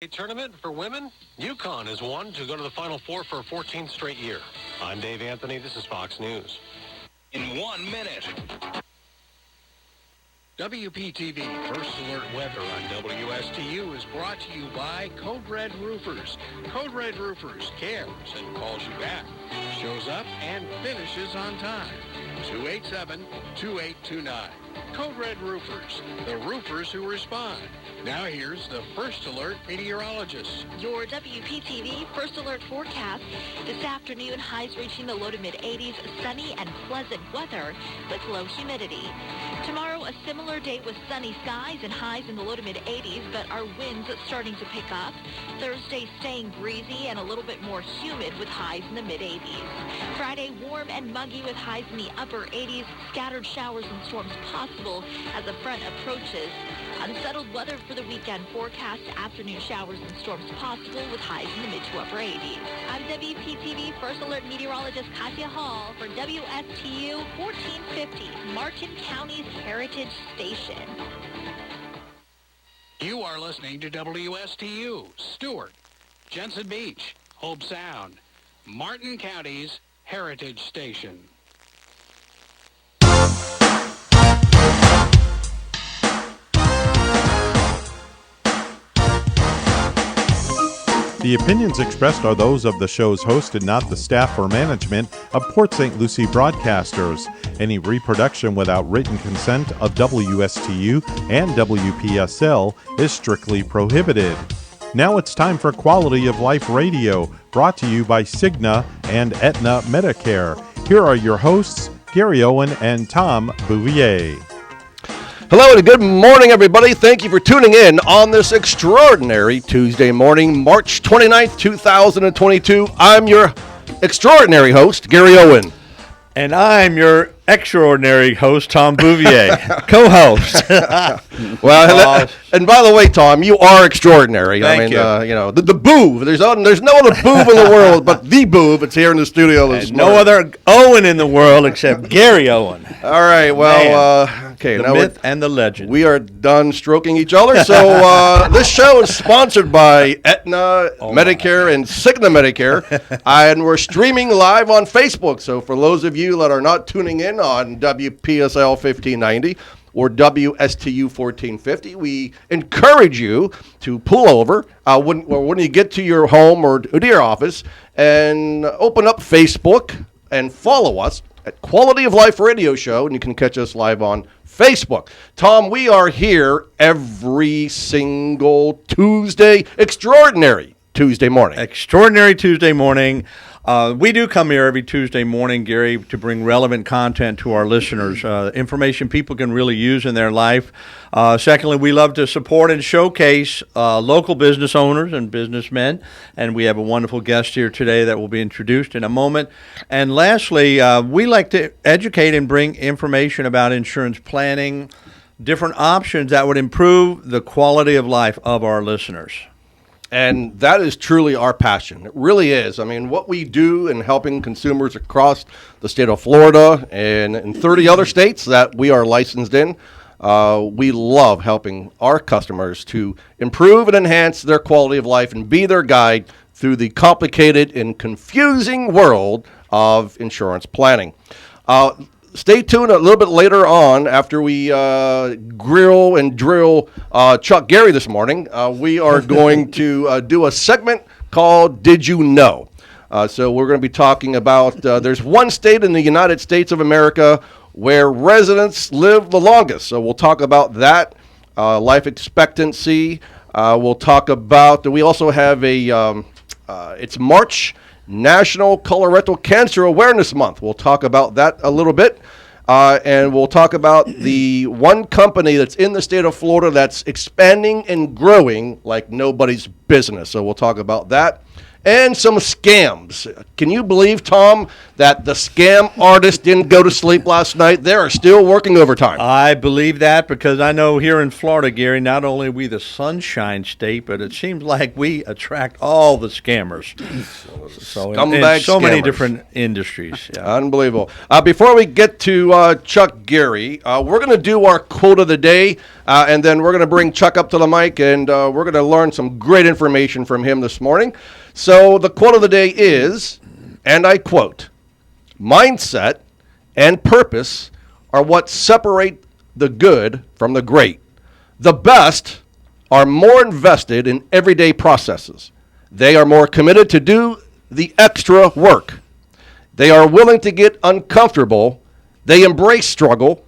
Tournament for women, UConn has won to go to the Final Four for a 14th straight year. I'm Dave Anthony. This is Fox News. In 1 minute. WPTV First Alert Weather on WSTU is brought to you by Code Red Roofers. Code Red Roofers cares and calls you back. Shows up and finishes on time. 287-2829. Code Red Roofers, the roofers who respond. Now here's the First Alert meteorologist. Your WPTV First Alert forecast. This afternoon, highs reaching the low to mid-80s, sunny and pleasant weather with low humidity. Tomorrow, a similar day with sunny skies and highs in the low to mid-80s, but our winds starting to pick up. Thursday, staying breezy and a little bit more humid with highs in the mid-80s. Friday, warm and muggy with highs in the upper 80s. Scattered showers and storms possible as the front approaches. Unsettled weather for the weekend forecast. Afternoon showers and storms possible with highs in the mid to upper 80s. I'm WPTV First Alert meteorologist Katya Hall for WSTU 1450, Martin County's Heritage Station. You are listening to WSTU, Stewart, Jensen Beach, Hope Sound, Martin County's Heritage Station. The opinions expressed are those of the show's host and not the staff or management of Port St. Lucie Broadcasters. Any reproduction without written consent of WSTU and WPSL is strictly prohibited. Now it's time for Quality of Life Radio, brought to you by Cigna and Aetna Medicare. Here are your hosts, Gary Owen and Tom Bouvier. Hello and good morning, everybody. Thank you for tuning in on this extraordinary Tuesday morning, March 29th, 2022. I'm your extraordinary host, Gary Owen. And I'm your extraordinary host, Tom Bouvier, co-host. Well, and by the way, Tom, you are extraordinary. Thank you. The Boov. There's no other Boov in the world but the Boov. It's here in the studio this morning. No other Owen in the world except Gary Owen. All right, well, okay. The now myth and the legend. We are done stroking each other. So this show is sponsored by Aetna Medicare and Cigna Medicare, and we're streaming live on Facebook. So for those of you that are not tuning in on WPSL 1590 or WSTU 1450, we encourage you to pull over when you get to your home or to your office and open up Facebook and follow us at Quality of Life Radio Show, and you can catch us live on Facebook. Tom, we are here every single Tuesday, extraordinary Tuesday morning. Extraordinary Tuesday morning. We do come here every Tuesday morning, Gary, to bring relevant content to our listeners, information people can really use in their life. Secondly, we love to support and showcase local business owners and businessmen, and we have a wonderful guest here today that will be introduced in a moment. And lastly, we like to educate and bring information about insurance planning, different options that would improve the quality of life of our listeners. And that is truly our passion. It really is. I mean, what we do in helping consumers across the state of Florida and in 30 other states that we are licensed in, we love helping our customers to improve and enhance their quality of life and be their guide through the complicated and confusing world of insurance planning. Stay tuned a little bit later on after we grill and drill Chuck Geary this morning. We are going to do a segment called Did You Know? So we're going to be talking about there's one state in the United States of America where residents live the longest. So we'll talk about that, life expectancy. We'll talk about, we also have it's March National Colorectal Cancer Awareness Month. We'll talk about that a little bit. And we'll talk about the one company that's in the state of Florida that's expanding and growing like nobody's business. So we'll talk about that. And some scams. Can you believe, Tom, that the scam artists didn't go to sleep last night. They are still working overtime. I believe that because I know here in Florida, Gary, not only are we the sunshine state, but it seems like we attract all the scammers. So in so many different industries. Yeah. Unbelievable. Before we get to Chuck Geary, we're going to do our quote of the day, and then we're going to bring Chuck up to the mic, and we're going to learn some great information from him this morning. So the quote of the day is, and I quote, "Mindset and purpose are what separate the good from the great. The best are more invested in everyday processes. They are more committed to do the extra work. They are willing to get uncomfortable. They embrace struggle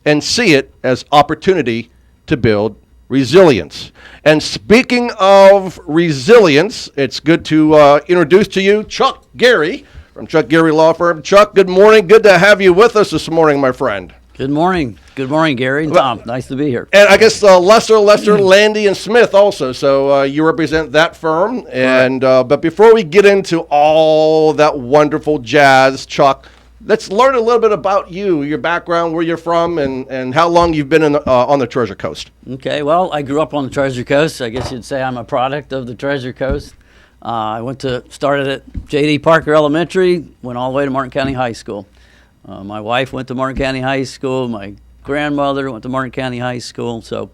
and see it as opportunity to build resilience." And speaking of resilience, it's good to introduce to you Chuck Geary from Chuck Geary Law Firm. Chuck, good morning. Good to have you with us this morning, my friend. Good morning. Good morning, Gary and Tom. Nice to be here. And I guess Lester, Landy, and Smith also. So you represent that firm. And but before we get into all that wonderful jazz, Chuck, let's learn a little bit about you, your background, where you're from, and how long you've been on the Treasure Coast. Okay, well, I grew up on the Treasure Coast. I guess you'd say I'm a product of the Treasure Coast. I started at J.D. Parker Elementary, went all the way to Martin County High School. My wife went to Martin County High School. My grandmother went to Martin County High School. So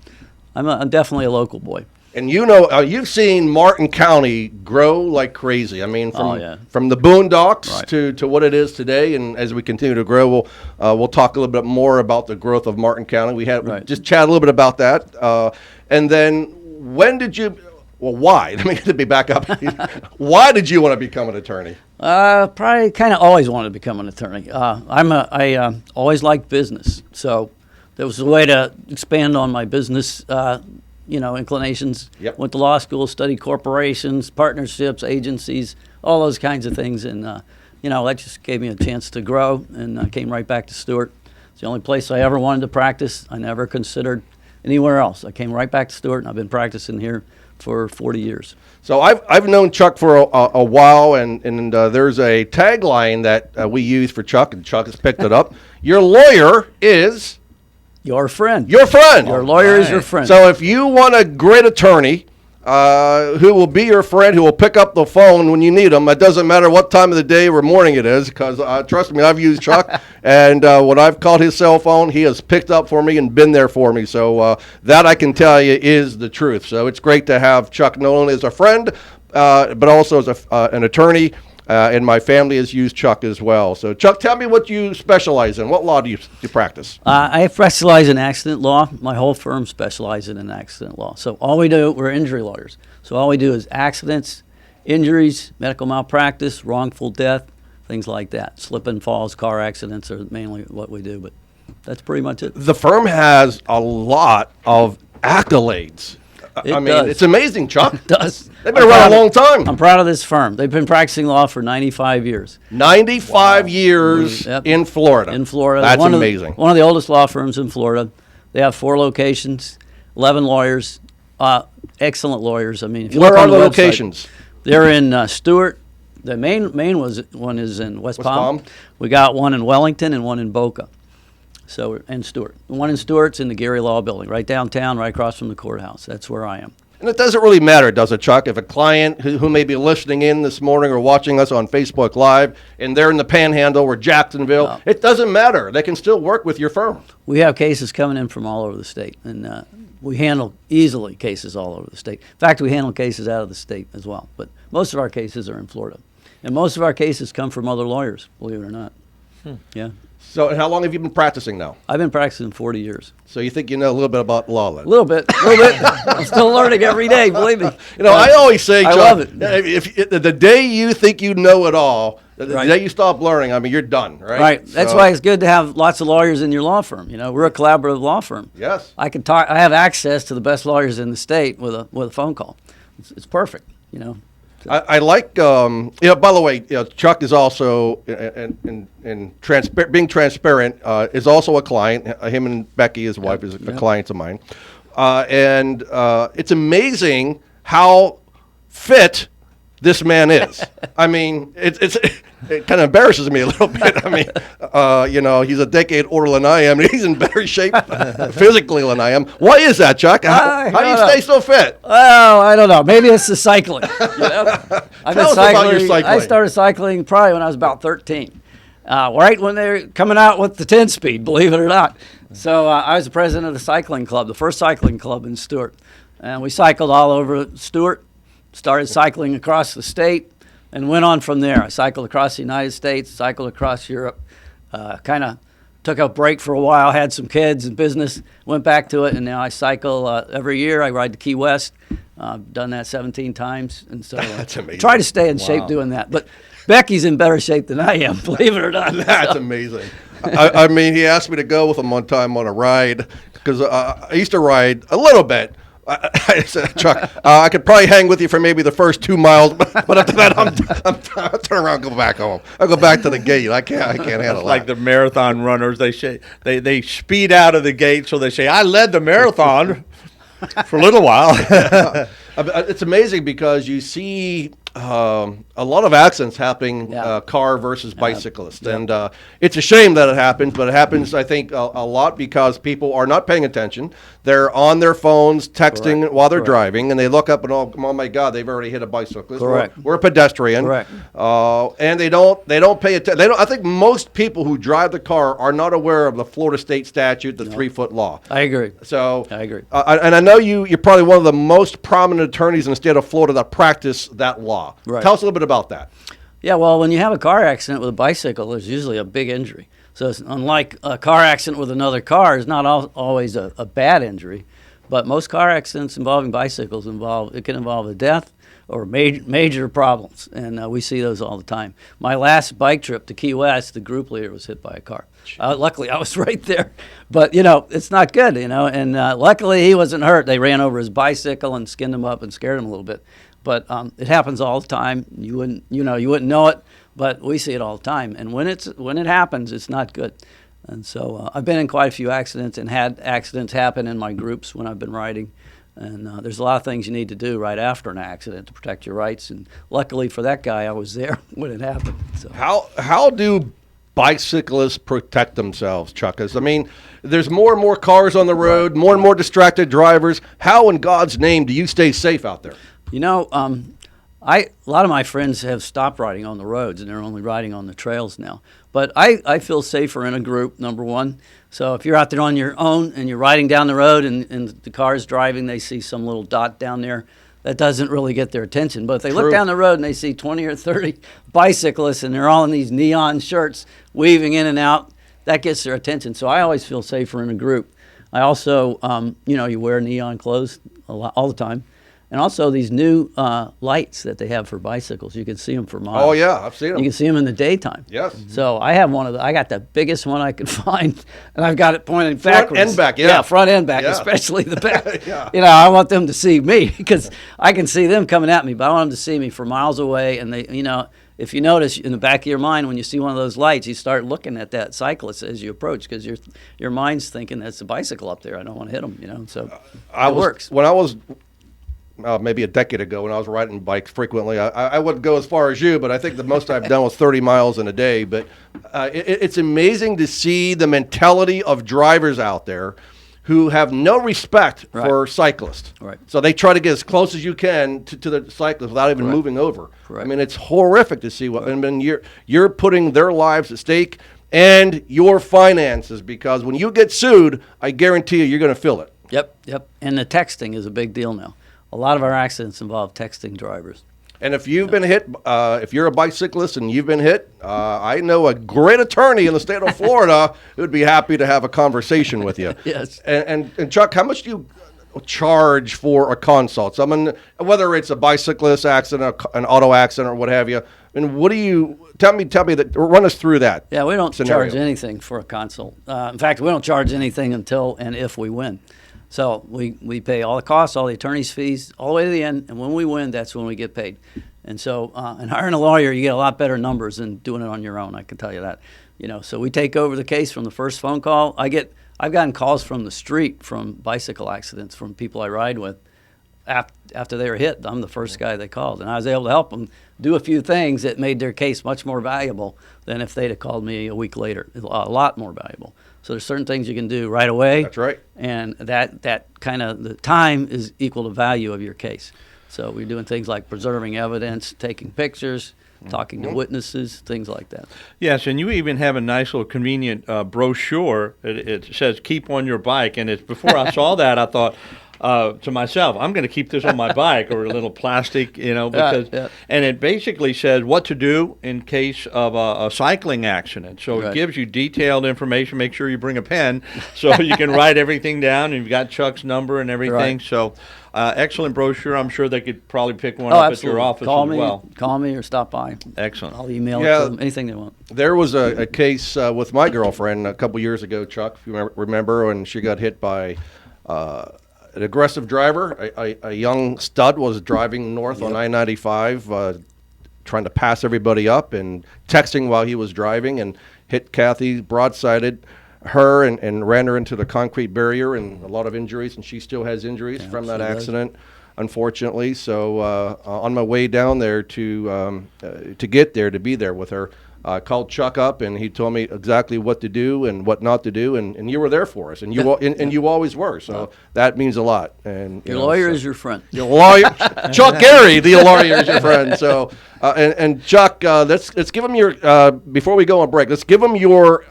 I'm definitely a local boy. And you know, you've seen Martin County grow like crazy. I mean, from the boondocks to what it is today. And as we continue to grow, we'll talk a little bit more about the growth of Martin County. We just chat a little bit about that. And then when did you? Well, why? Let me back up. Why did you want to become an attorney? Probably kind of always wanted to become an attorney. I always liked business, so there was a way to expand on my business, inclinations. Yep. Went to law school, studied corporations, partnerships, agencies, all those kinds of things, and that just gave me a chance to grow. And I came right back to Stewart. It's the only place I ever wanted to practice. I never considered anywhere else. I came right back to Stewart, and I've been practicing here for 40 years. So I've known Chuck for a while, and there's a tagline that we use for Chuck, and Chuck has picked it up. Your lawyer is your friend. Your friend. Your lawyer is your friend. So if you want a great attorney who will be your friend, who will pick up the phone when you need them, it doesn't matter what time of the day or morning it is, because trust me, I've used Chuck, and when I've called his cell phone, he has picked up for me and been there for me. So that I can tell you is the truth. So it's great to have Chuck not only as a friend, but also as an attorney. And my family has used Chuck as well. So, Chuck, tell me what you specialize in. What law do you practice? I specialize in accident law. My whole firm specializes in accident law. So we're injury lawyers. So all we do is accidents, injuries, medical malpractice, wrongful death, things like that. Slip and falls, car accidents are mainly what we do, but that's pretty much it. The firm has a lot of accolades. It's amazing, Chuck. It does. They've been around a long time. I'm proud of this firm. They've been practicing law for 95 years. 95 years in Florida. In Florida. That's amazing. One of the oldest law firms in Florida. They have 4 locations, 11 lawyers, excellent lawyers. I mean, if you Where look are on the website, locations? They're in Stewart. The main one is in West Palm. We got one in Wellington and one in Boca. So, and Stewart. The one in Stewart's in the Geary Law Building, right downtown, right across from the courthouse. That's where I am. And it doesn't really matter, does it, Chuck? If a client who may be listening in this morning or watching us on Facebook Live, and they're in the Panhandle or Jacksonville, it doesn't matter. They can still work with your firm. We have cases coming in from all over the state, and we handle easily cases all over the state. In fact, we handle cases out of the state as well. But most of our cases are in Florida. And most of our cases come from other lawyers, believe it or not. Yeah. So how long have you been practicing now? I've been practicing 40 years. So you think you know a little bit about law then? A little bit. I'm still learning every day, believe me. I always say, Chuck, I love it. If the day you think you know it all, the day you stop learning, you're done, right? Right. That's why it's good to have lots of lawyers in your law firm. We're a collaborative law firm. Yes. I have access to the best lawyers in the state with a phone call. It's perfect, I like, by the way, Chuck is also, in being transparent, is also a client. Him and Becky, his wife, is a client of mine. And it's amazing how fit this man is. I mean, it kind of embarrasses me a little bit. I mean, he's a decade older than I am, and he's in better shape physically than I am. Why is that, Chuck? How do you stay so fit? Well, I don't know. Maybe it's the cycling. I've Tell us about your cycling. I started cycling probably when I was about 13. Right when they were coming out with the 10-speed, believe it or not. So I was the president of the cycling club, the first cycling club in Stewart. And we cycled all over Stewart, started cycling across the state, and went on from there. I cycled across the United States, cycled across Europe, kind of took a break for a while, had some kids and business, went back to it, and now I cycle every year. I ride to Key West. I've done that 17 times. And so That's amazing. Try to stay in shape doing that. But Becky's in better shape than I am, believe it or not. That's amazing. I mean, he asked me to go with him one time on a ride because I used to ride a little bit. I said, Chuck, I could probably hang with you for maybe the first 2 miles, but after that, I'm turn around and go back home. I go back to the gate. I can't handle that. Like the marathon runners, they speed out of the gate, so they say, I led the marathon for a little while. It's amazing because you see a lot of accidents happening, car versus bicyclist. And it's a shame that it happens, but it happens, I think, a lot because people are not paying attention. They're on their phones texting while they're driving, and they look up and, oh my God, they've already hit a bicyclist. Correct. We're a pedestrian. Correct. And they don't pay attention. I think most people who drive the car are not aware of the Florida state statute, the 3-foot law. I agree. So I agree. And I know you're probably one of the most prominent attorneys in the state of Florida that practice that law. Right. Tell us a little bit about that. Yeah, well, when you have a car accident with a bicycle, there's usually a big injury. So it's unlike a car accident with another car, it's not always a bad injury. But most car accidents involving bicycles can involve a death or major problems, and we see those all the time. My last bike trip to Key West, the group leader was hit by a car. Luckily, I was right there. But, it's not good, and luckily he wasn't hurt. They ran over his bicycle and skinned him up and scared him a little bit. But it happens all the time. You wouldn't know it, but we see it all the time. And when it happens, it's not good. And so I've been in quite a few accidents and had accidents happen in my groups when I've been riding. And there's a lot of things you need to do right after an accident to protect your rights. And luckily for that guy, I was there when it happened. So How do bicyclists protect themselves, Chuck? I mean, there's more and more cars on the road, more and more distracted drivers. How in God's name do you stay safe out there? A lot of my friends have stopped riding on the roads, and they're only riding on the trails now. But I feel safer in a group, number one. So if you're out there on your own and you're riding down the road and the car's driving, they see some little dot down there, that doesn't really get their attention. But if they look down the road and they see 20 or 30 bicyclists and they're all in these neon shirts weaving in and out, that gets their attention. So I always feel safer in a group. I also, you wear neon clothes all the time. And also these new lights that they have for bicycles. You can see them for miles. Oh, yeah, I've seen them. You can see them in the daytime. Yes. So I have I got the biggest one I could find, and I've got it pointing backwards. Front and back, Yeah, front and back, especially the back. Yeah. I want them to see me because I can see them coming at me, but I want them to see me from miles away. And they, if you notice in the back of your mind when you see one of those lights, you start looking at that cyclist as you approach because your mind's thinking that's a bicycle up there. I don't want to hit them, So it works. When I was maybe a decade ago when I was riding bikes frequently, I wouldn't go as far as you, but I think the most I've done was 30 miles in a day. But it's amazing to see the mentality of drivers out there who have no respect for cyclists. Right. So they try to get as close as you can to the cyclist without even moving over. Correct. I mean, it's horrific to see what. I mean, you're putting their lives at stake and your finances, because when you get sued, I guarantee you're going to feel it. Yep. And the texting is a big deal now. A lot of our accidents involve texting drivers. And if you've been hit, if you're a bicyclist and you've been hit, I know a great attorney in the state of Florida who would be happy to have a conversation with you. Yes. And Chuck, how much do you charge for a consult? Whether it's a bicyclist accident, an auto accident, or what have you. And what do you tell me that? Run us through that. Yeah, we don't scenario. charge anything for a consult. In fact, we don't charge anything until and if we win. So we pay all the costs, all the attorney's fees, all the way to the end, and when we win, that's when we get paid. And so, in hiring a lawyer, you get a lot better numbers than doing it on your own. I can tell you that. So we take over the case from the first phone call. I've gotten calls from the street from bicycle accidents from people I ride with. after they were hit, I'm the first guy they called, and I was able to help them do a few things that made their case much more valuable than if they'd have called me a week later. A lot more valuable. So there's certain things you can do right away. That's right. And that kind of the time is equal to value of your case. So we're doing things like preserving evidence, taking pictures, talking to witnesses, things like that. Yes, and you even have a nice little convenient brochure. It says "Keep on your bike," and it's before I saw that, I thought to myself, I'm going to keep this on my bike, or a little plastic, because and it basically says what to do in case of a cycling accident. So it gives you detailed information. Make sure you bring a pen so you can write everything down. And you've got Chuck's number and everything. So. Excellent brochure. I'm sure they could probably pick one up at your office as well. Call me or stop by. Excellent. I'll email it to them, anything they want. There was a case with my girlfriend a couple years ago, Chuck, if you remember, when she got hit by an aggressive driver. A young stud was driving north on I-95, trying to pass everybody up and texting while he was driving, and hit Kathy, broadsided her and ran her into the concrete barrier, and a lot of injuries, and she still has injuries from that accident, unfortunately. So on my way down there to get there, to be there with her, I called Chuck up, and he told me exactly what to do and what not to do, and you were there for us, and you always were. So that means a lot. And your lawyer is your friend. Your lawyer, Chuck Geary, the lawyer is your friend. So and Chuck, let's give him your before we go on break. Let's give him your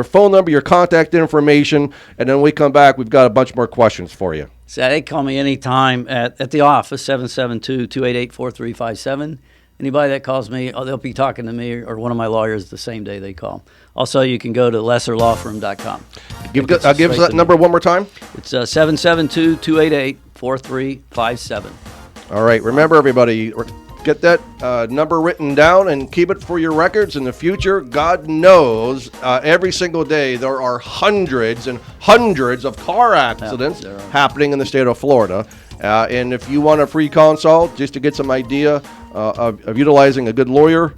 phone number, your contact information, and then when we come back, we've got a bunch more questions for you. So they call me anytime at the office, 772-288-4357. Anybody that calls me, they'll be talking to me or one of my lawyers the same day they call. Also, you can go to lesserlawfirm.com. Give us that number one more time. It's 772-288-4357. All right. Remember, everybody, get that number written down and keep it for your records in the future. God knows every single day there are hundreds and hundreds of car accidents happening in the state of Florida. And if you want a free consult just to get some idea of utilizing a good lawyer,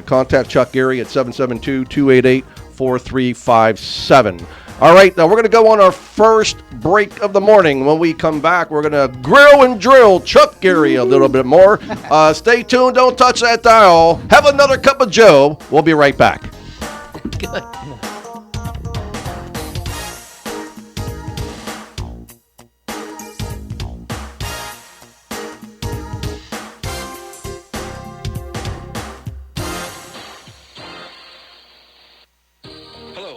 contact Chuck Geary at 772-288-4357. All right, now we're going to go on our first break of the morning. When we come back, we're going to grill and drill Chuck Geary a little bit more. Stay tuned. Don't touch that dial. Have another cup of Joe. We'll be right back. Good.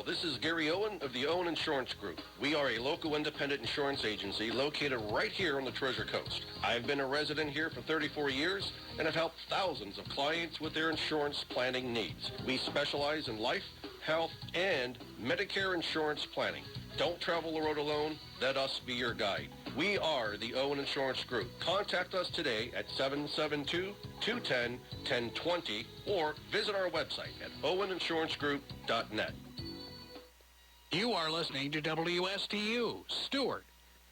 This is Gary Owen of the Owen Insurance Group. We are a local independent insurance agency located right here on the Treasure Coast. I've been a resident here for 34 years and have helped thousands of clients with their insurance planning needs. We specialize in life, health, and Medicare insurance planning. Don't travel the road alone. Let us be your guide. We are the Owen Insurance Group. Contact us today at 772-210-1020 or visit our website at oweninsurancegroup.net. You are listening to WSTU, Stewart,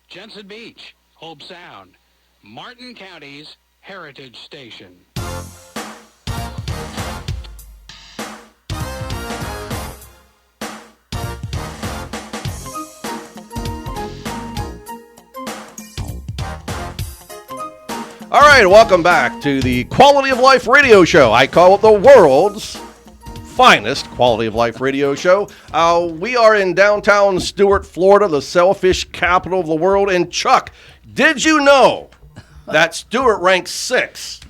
Jensen Beach, Hope Sound, Martin County's Heritage Station. All right, welcome back to the Quality of Life radio show. I call it the world's finest quality of life radio show. We are in downtown Stuart, Florida, the shellfish capital of the world. And Chuck, did you know that Stuart ranks 6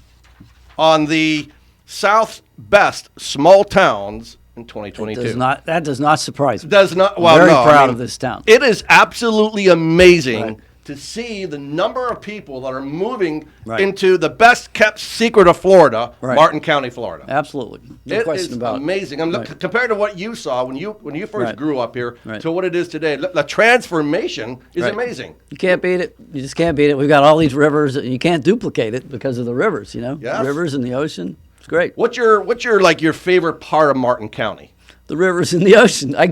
on the South's best small towns in 2022? That does not surprise me. Does not. Well, Very proud of this town. It is absolutely amazing to see the number of people that are moving into the best kept secret of Florida, Martin County, Florida. Absolutely. No question about it. It is amazing. Compared to what you saw when you first grew up here to what it is today, the transformation is amazing. You can't beat it. You just can't beat it. We've got all these rivers. You can't duplicate it because of the rivers, you know? Yes. Rivers and the ocean. It's great. What's your favorite part of Martin County? The rivers and the ocean. I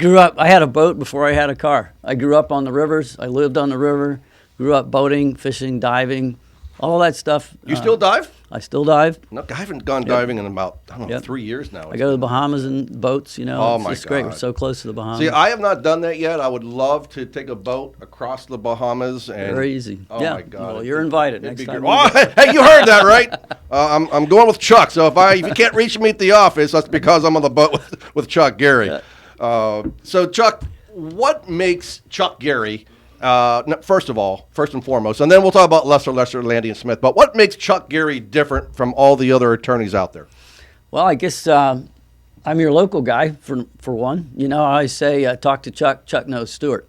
had a boat before I had a car. I grew up on the rivers. I lived on the river. Grew up boating, fishing, diving, all that stuff. You still dive? I still dive. No, I haven't gone diving in about, I don't know, Yep. 3 years now. I go to the Bahamas in boats, you know. Oh, It's my just great. We're God. so close to the Bahamas. See, I have not done that yet. I would love to take a boat across the Bahamas. And, Very easy. Oh, yeah. my God. Well, you're invited It'd next be time. great. Oh, hey, you heard that, right? I'm going with Chuck. So if you can't reach me at the office, that's because I'm on the boat with Chuck Geary. Yeah. So, Chuck, what makes Chuck Geary, first and foremost, and then we'll talk about Lester, Landy, and Smith, but what makes Chuck Geary different from all the other attorneys out there? Well, I guess I'm your local guy for one. You know, I always say talk to Chuck. Chuck knows Stewart.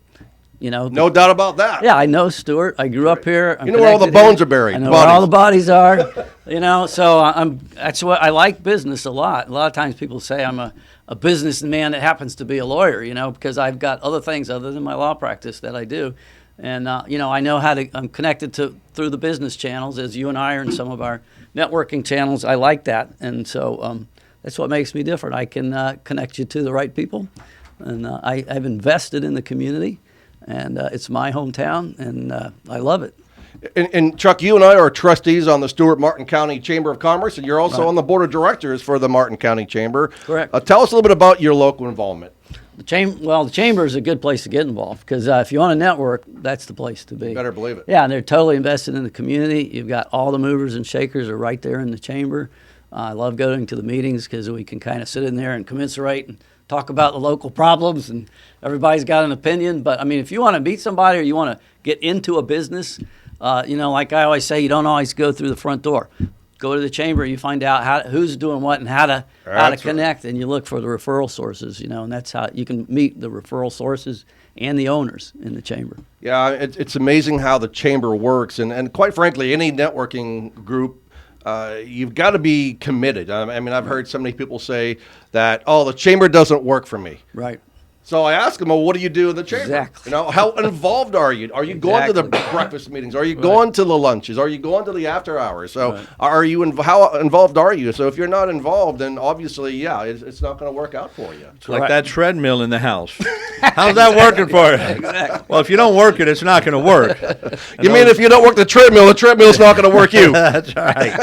You know, No doubt about that. yeah, I know Stewart. I grew up here. I'm You know where all the connected bones here. are buried, I know bodies. where all the bodies are. You know, so that's what I like business a lot. A lot of times people say I'm a businessman that happens to be a lawyer. You know, because I've got other things other than my law practice that I do. And, you know, I know I'm connected through the business channels, as you and I are in some of our networking channels. I like that. And so that's what makes me different. I can connect you to the right people. And I've invested in the community. And it's my hometown, and I love it. And Chuck, you and I are trustees on the Stewart Martin County Chamber of Commerce, and you're also Right. on the board of directors for the Martin County Chamber. Correct. Tell us a little bit about your local involvement. The chamber is a good place to get involved because if you want to network, that's the place to be. Better believe it. Yeah, and they're totally invested in the community. You've got all the movers and shakers are right there in the chamber. I love going to the meetings because we can kind of sit in there and commiserate and talk about the local problems, and everybody's got an opinion. But I mean, if you want to meet somebody or you want to get into a business, you know, like I always say, you don't always go through the front door. Go to the chamber, you find out who's doing what and how to That's connect, and you look for the referral sources, you know, and that's how you can meet the referral sources and the owners in the chamber. Yeah, it's amazing how the chamber works, and quite frankly, any networking group, you've got to be committed. I mean, I've heard so many people say that, oh, the chamber doesn't work for me. Right. So I asked them, well, what do you do in the chamber? Exactly. You know, how involved are you? Are you going to the breakfast meetings? Are you going to the lunches? Are you going to the after hours? So are you how involved are you? So if you're not involved, then obviously, yeah, it's not going to work out for you. It's like that treadmill in the house. How's that working for you? Exactly. Well, if you don't work it, it's not going to work. You mean if you don't work the treadmill's not going to work you? That's right.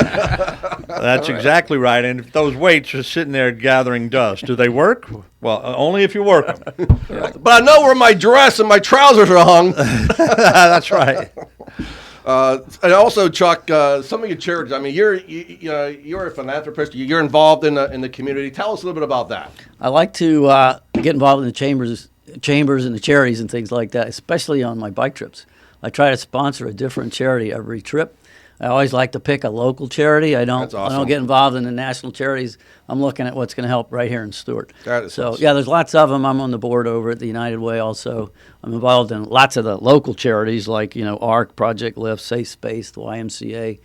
That's exactly right. And if those weights are sitting there gathering dust, do they work? Well, only if you work them. But I know where my dress and my trousers are hung. That's right. And also, Chuck, some of your charities. I mean, you're a philanthropist. You're involved in the community. Tell us a little bit about that. I like to get involved in the chambers and the charities and things like that, especially on my bike trips. I try to sponsor a different charity every trip. I always like to pick a local charity. That's awesome. I don't get involved in the national charities. I'm looking at what's going to help right here in Stewart. That is so awesome. yeah, there's lots of them. I'm on the board over at the United Way also. I'm involved in lots of the local charities like, you know, ARC, Project Lift, Safe Space, the YMCA,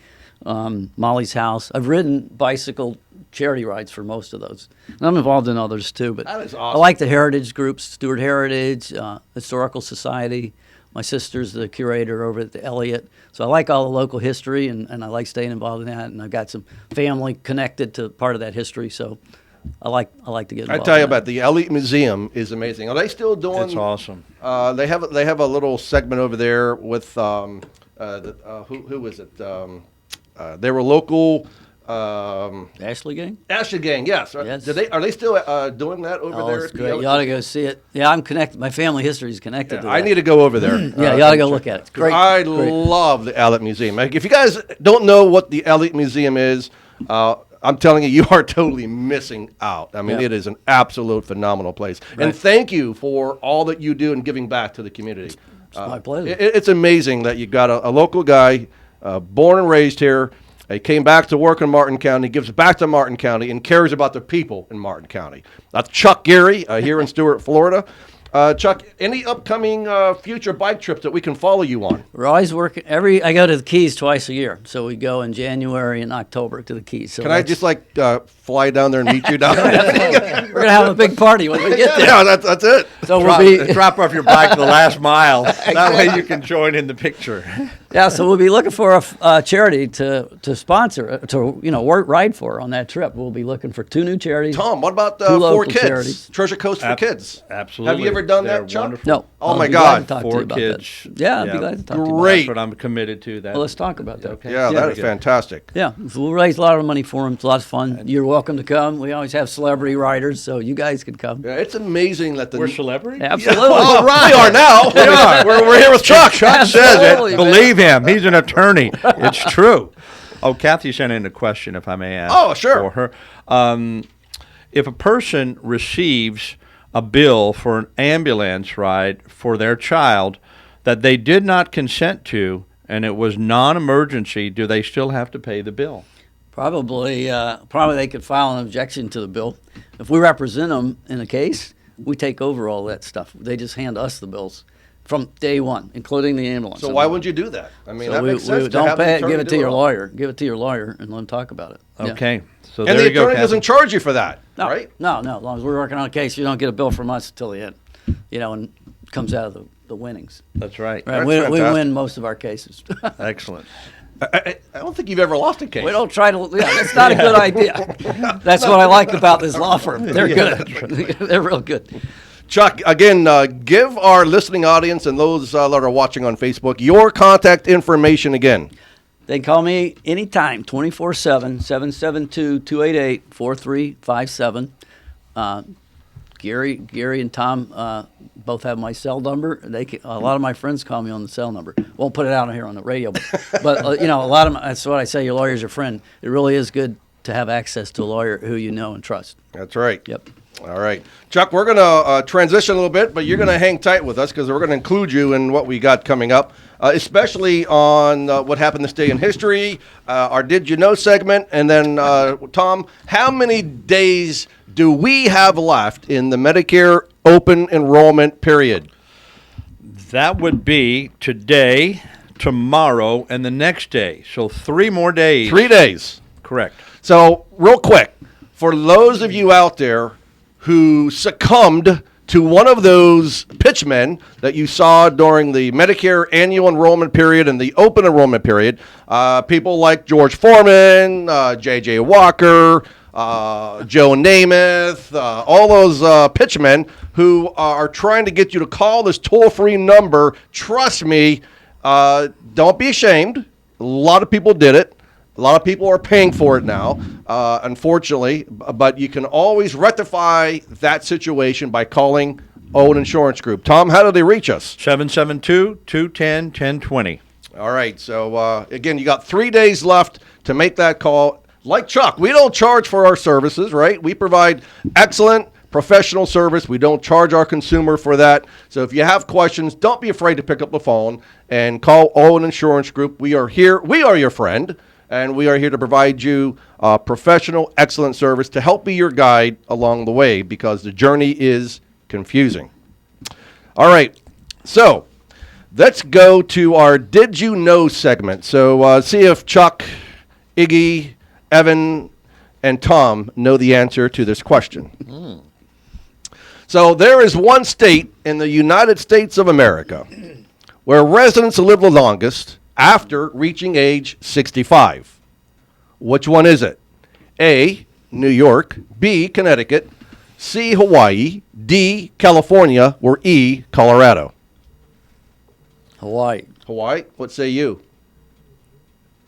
Molly's House. I've ridden bicycle charity rides for most of those. And I'm involved in others too. But That is I awesome. like the heritage groups, Stewart Heritage, Historical Society. My sister's the curator over at the Elliott. So I like all the local history, and I like staying involved in that. And I've got some family connected to part of that history. So I like to get I involved. tell you in that. about the Elliott Museum is amazing. Are they still doing? That's awesome. They have a little segment over there with who is it? They were local. Ashley Gang? Ashley Gang, yes. Yes. Are they still doing that over there? It's at the great. Elliott You ought to Museum? go see it. Yeah, I'm connected. My family history is connected to that. I need to go over there. Yeah, you ought to go look at it. It's great. I Great. love the Elliott Museum. Like, if you guys don't know what the Elliott Museum is, I'm telling you, you are totally missing out. I mean, Yeah. it is an absolute phenomenal place. And Right. thank you for all that you do in giving back to the community. It's my pleasure. It's amazing that you got a local guy, born and raised here. He came back to work in Martin County, gives back to Martin County, and cares about the people in Martin County. That's Chuck Geary here in Stewart, Florida. Chuck, any upcoming future bike trips that we can follow you on? We're always working. I go to the Keys twice a year. So we go in January and October to the Keys. So Can I just fly down there and meet you down there? we're going to have a big party when we get there. Yeah, that's it. So we'll be. Drop off your bike the last mile. That way you can join in the picture. Yeah, so we'll be looking for a charity to sponsor, ride for on that trip. We'll be looking for 2 new charities. Tom, what about Two for local kids? charities. Treasure Coast for kids. Absolutely. Have you ever done They're that, Chuck? wonderful. No. Oh I'll my be glad God. to talk to you For about kids. that. Yeah, I'd be glad to talk to you about Great. That's what I'm committed to. that. Well, let's talk about that. Okay. Yeah, that Very is good. fantastic. Yeah, so we'll raise a lot of money for them. It's a lot of fun. You're welcome to come. We always have celebrity riders, so you guys can come. Yeah, it's amazing that the We're celebrities? Absolutely. Oh, we are now. We are. We're here with Chuck. Chuck says Absolutely, it. man. Believe him. He's an attorney. It's true. Oh, Kathy sent in a question, if I may ask. Oh, sure. For her. If a person receives a bill for an ambulance ride for their child that they did not consent to and it was non-emergency, do they still have to pay the bill? Probably they could file an objection to the bill. If we represent them in a case, we take over all that stuff. They just hand us the bills from day one, including the ambulance. So why would you do that? I mean, So that we, makes sense. we to don't have the pay it. attorney Give it do to your all. lawyer. Give it to your lawyer and let them talk about it. Yeah. Okay. So And there the you go, attorney Kathy. doesn't charge you for that, No, right? No. As long as we're working on a case, you don't get a bill from us until the end. And it comes out of the winnings. That's right. Right, That's we fantastic. win most of our cases. Excellent. I don't think you've ever lost a case. We don't try to. Yeah, that's not a good idea. That's what I like about this law firm. They're good. They're real good. Chuck, again, give our listening audience and those that are watching on Facebook your contact information again. They can call me anytime, 24/7, 772-288-4357. Geary and Tom both have my cell number. A lot of my friends call me on the cell number. Won't put it out here on the radio, but a lot of that's what I say. Your lawyer's your friend. It really is good to have access to a lawyer who you know and trust. That's right. Yep. All right. Chuck, we're going to transition a little bit, but you're going to hang tight with us because we're going to include you in what we got coming up, especially on what happened this day in history, our Did You Know segment, and then, Tom, how many days do we have left in the Medicare open enrollment period? That would be today, tomorrow, and the next day. So 3 more days. 3 days. Correct. So, real quick, for those of you out there who succumbed to one of those pitchmen that you saw during the Medicare annual enrollment period and the open enrollment period, people like George Foreman, J.J. Walker, Joe Namath, all those pitchmen who are trying to get you to call this toll-free number. Trust me, don't be ashamed. A lot of people did it. A lot of people are paying for it now, unfortunately, but you can always rectify that situation by calling Owen Insurance Group. Tom, how do they reach us? 772-210-1020. All right, so again, you got 3 days left to make that call. Like Chuck, we don't charge for our services, right? We provide excellent professional service. We don't charge our consumer for that. So if you have questions, don't be afraid to pick up the phone and call Owen Insurance Group. We are here. We are your friend. And we are here to provide you professional, excellent service to help be your guide along the way because the journey is confusing. All right, so let's go to our Did You Know segment. So see if Chuck, Iggy, Evan, and Tom know the answer to this question. So there is one state in the United States of America where residents live the longest after reaching age 65. Which one is it? A, New York, B, Connecticut, C, Hawaii, D, California, or E, Colorado? Hawaii. Hawaii? What say you?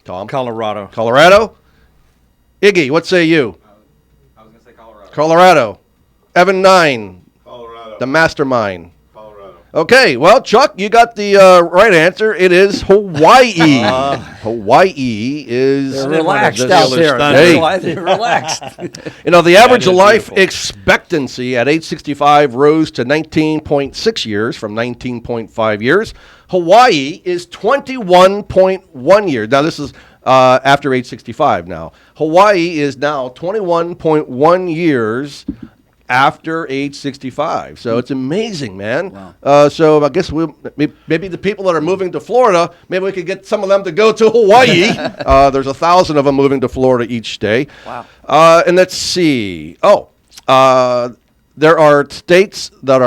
Tom? Colorado. Colorado? Iggy, what say you? I was going to say Colorado. Colorado. Evan 9, Colorado. the mastermind. Colorado. Okay, well, Chuck, you got the right answer. It is Hawaii. Hawaii is They're relaxed Just out the there. other Hey. They're relaxed. You know, the average is life beautiful. expectancy at age 65 rose to 19.6 years from 19.5 years. Hawaii is 21.1 years. Now, this is after age 65 now. Hawaii is now 21.1 years after age 65. So it's amazing, man. Wow. So I guess maybe the people that are moving to Florida, maybe we could get some of them to go to Hawaii. There's 1,000 of them moving to Florida each day. Wow. And let's see. There are two states that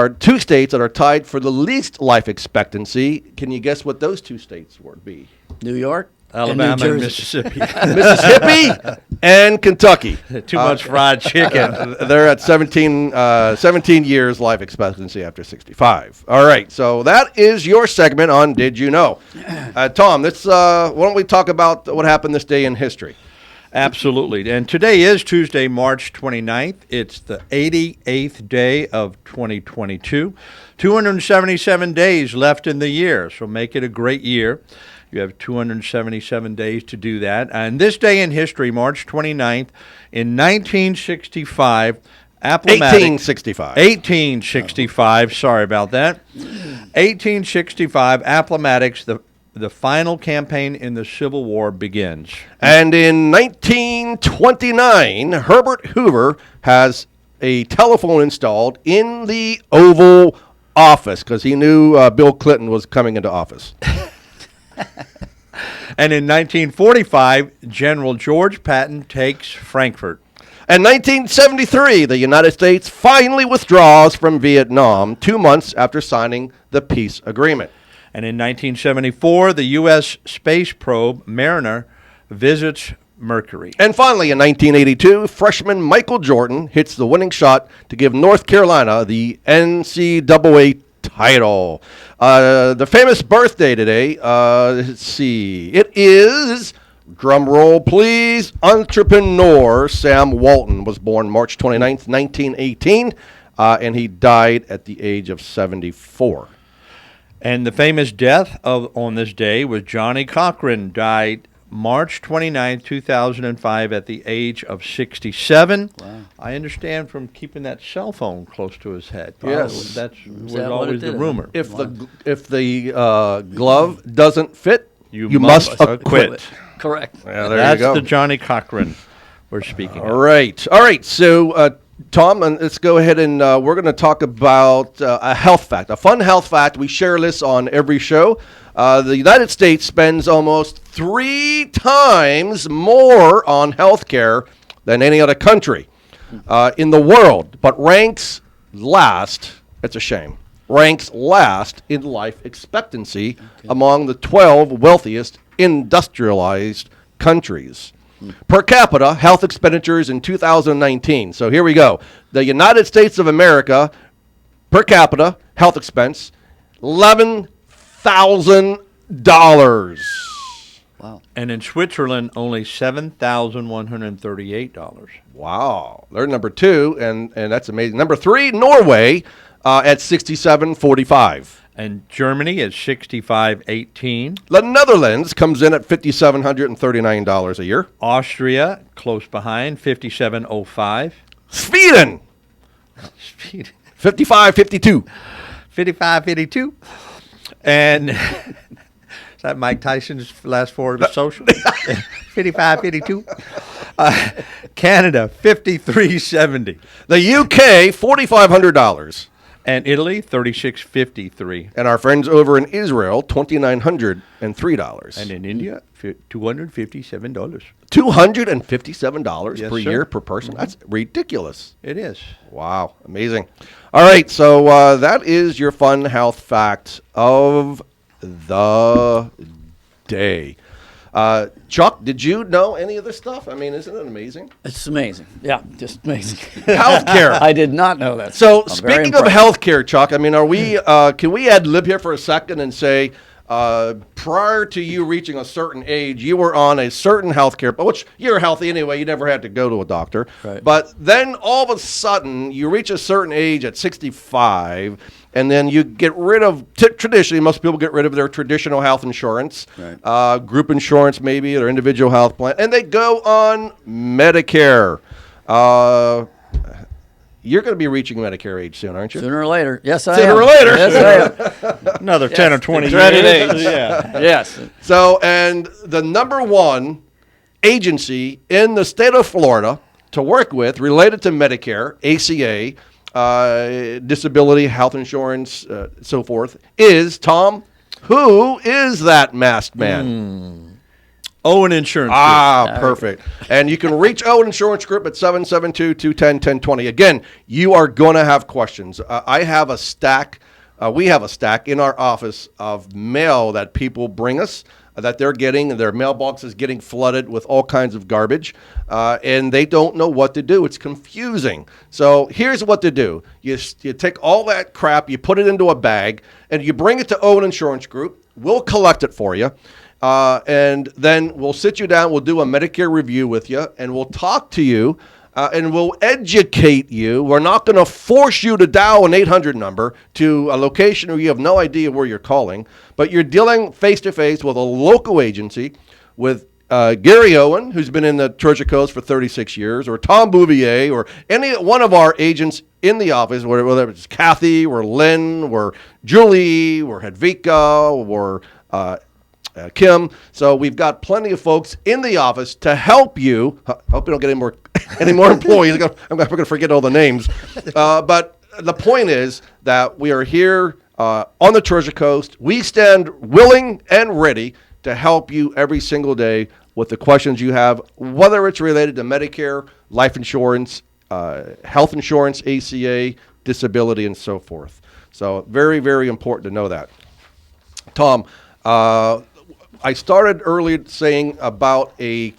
are tied for the least life expectancy. Can you guess what those two states would be? New York, Alabama and New and Jersey. Mississippi. Mississippi and Kentucky. Too much fried chicken. They're at 17 years life expectancy after 65. All right, so that is your segment on Did You Know? Tom, why don't we talk about what happened this day in history? Absolutely. And today is Tuesday, March 29th. It's the 88th day of 2022. 277 days left in the year, so make it a great year. You have 277 days to do that. And this day in history, March 29th, in 1965, Appomattox... 1865, sorry about that. 1865, Appomattox, the final campaign in the Civil War begins. And in 1929, Herbert Hoover has a telephone installed in the Oval Office because he knew Bill Clinton was coming into office. And in 1945, General George Patton takes Frankfurt. And 1973, the United States finally withdraws from Vietnam 2 months after signing the peace agreement. And in 1974, the U.S. space probe Mariner visits Mercury. And finally, in 1982, freshman Michael Jordan hits the winning shot to give North Carolina the NCAA title. The famous birthday today, let's see, it is, drum roll please, entrepreneur Sam Walton was born March 29th, 1918, and he died at the age of 74. And the famous death on this day was Johnny Cochran, died March 29, 2005 at the age of 67. Wow. I understand from keeping that cell phone close to his head. Yes. That was always the rumor. If the glove doesn't fit, you must acquit. Correct. Yeah, there That's you go. the Johnny Cochran we're speaking of. All right. So, Tom, and let's go ahead and we're going to talk about a health fact, a fun health fact. We share this on every show. The United States spends almost 3 times more on health care than any other country in the world, but ranks last, it's a shame, ranks last in life expectancy among the 12 wealthiest industrialized countries. Per capita, health expenditures in 2019. So here we go. The United States of America, per capita, health expense, $11,000. Wow. And in Switzerland, only $7,138. Wow. They're number 2, and that's amazing. Number 3, Norway, at $67.45. And Germany is $65.18. The Netherlands comes in at $5,739 a year. Austria, close behind, $57.05. Sweden, $55.52. $55.52. And is that Mike Tyson's last four of his social? $55.52. Canada, $53.70. The UK, $4,500. And Italy, $36.53. And our friends over in Israel, $2,903. And in India, $257. $257 Yes, per sir. year per person. That's ridiculous. It is. Wow, amazing. All right, so that is your fun health fact of the day. Chuck, did you know any of this stuff? I mean, isn't it amazing? It's amazing. Yeah, just amazing. Healthcare. I did not know that. So I'm very speaking of impressed. healthcare, Chuck, I mean, are we? Can we ad lib here for a second and say, prior to you reaching a certain age, you were on a certain healthcare, but which you're healthy anyway. You never had to go to a doctor. Right. But then all of a sudden, you reach a certain age at 65. And then you get rid of, traditionally, most people get rid of their traditional health insurance, Right. Group insurance maybe, their individual health plan, and they go on Medicare. You're going to be reaching Medicare age soon, aren't you? Sooner or later. Yes, I am. Sooner or later. Yes, I am. Another 10 or 20 dreaded years. age. Yeah. Yes. So, and the number one agency in the state of Florida to work with related to Medicare, ACA, disability, health insurance, so forth, is, Tom, who is that masked man? Owen Insurance Group. Ah, perfect. And you can reach Owen Insurance Group at 772-210-1020. Again, you are going to have questions. I have a stack, we have a stack in our office of mail that people bring us that they're getting, and their mailbox is getting flooded with all kinds of garbage, and they don't know what to do. It's confusing. So here's what to do. You take all that crap, you put it into a bag, and you bring it to Owen Insurance Group. We'll collect it for you, and then we'll sit you down. We'll do a Medicare review with you, and we'll talk to you, and we'll educate you. We're not going to force you to dial an 800 number to a location where you have no idea where you're calling, but you're dealing face-to-face with a local agency, with Gary Owen, who's been in the Treasure Coast for 36 years, or Tom Bouvier, or any one of our agents in the office, whether it's Kathy, or Lynn, or Julie, or Hedvika, or Kim. So we've got plenty of folks in the office to help you. I hope you don't get any more employees. I'm going to forget all the names. But the point is that we are here on the Treasure Coast. We stand willing and ready to help you every single day with the questions you have, whether it's related to Medicare, life insurance, health insurance, ACA, disability, and so forth. So very, very important to know that. Tom, I started earlier saying about a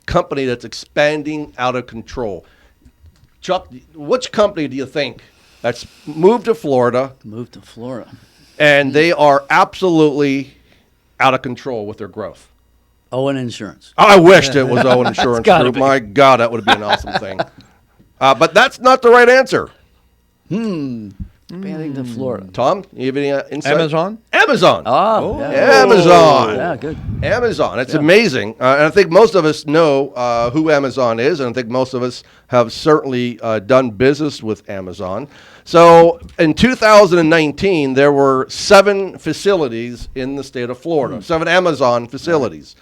company that's expanding out of control. Chuck, which company do you think that's moved to Florida? Moved to Florida. And they are absolutely out of control with their growth. Owen Insurance. I wished it was Owen Insurance Group. be. My God, that would have been an awesome thing. But that's not the right answer. Expanding to Florida. Tom, you have any insight? Amazon? Amazon. Oh, yeah. Amazon. Yeah, good. Amazon. It's amazing. And I think most of us know who Amazon is, and I think most of us have certainly done business with Amazon. So in 2019, there were 7 facilities in the state of Florida, 7 Amazon facilities.